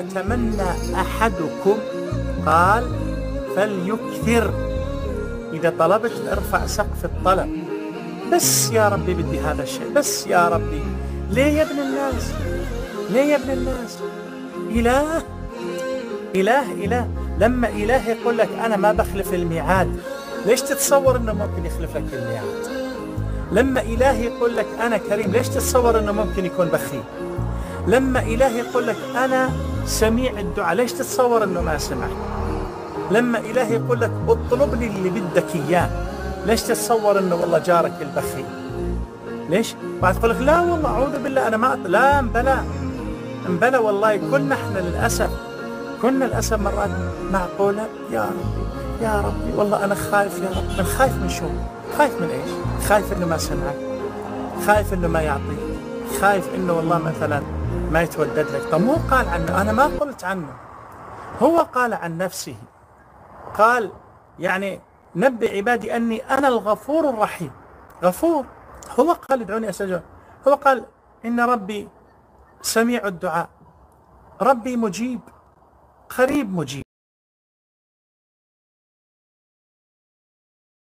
يتمنى أحدكم قال فليكثر. إذا طلبت ارفع سقف الطلب، بس يا ربي بدي هذا الشيء، بس يا ربي. ليه يا ابن الناس؟ ليه يا ابن الناس؟ إله إله إله. لما إله يقول لك أنا ما بخلف الميعاد، ليش تتصور أنه ممكن يخلف لك الميعاد؟ لما إله يقول لك أنا كريم، ليش تتصور أنه ممكن يكون بخيل؟ لما إله يقول لك أنا سميع الدعاء، ليش تتصور أنه ما سمع؟ لما إله يقول لك اطلبني اللي بدك إياه، ليش تتصور أنه والله جارك البخيل؟ ليش؟ بعد تقول لك لا والله أعوذ بالله أنا ما لا انبلى والله. كنا للأسف مرات معقولة يا ربي يا ربي والله أنا خايف يا رب. من خايف من شو؟ خايف من إيش؟ خايف إنه ما سمعك، خايف إنه ما يعطيك، خايف إنه والله مثلا ما يتودد لك. طب مو قال عنه، أنا ما قلت عنه، هو قال عن نفسه، قال يعني نبئ عبادي أني أنا الغفور الرحيم. غفور. هو قال ادعوني أستجب، هو قال إن ربي سميع الدعاء، ربي مجيب، قريب مجيب.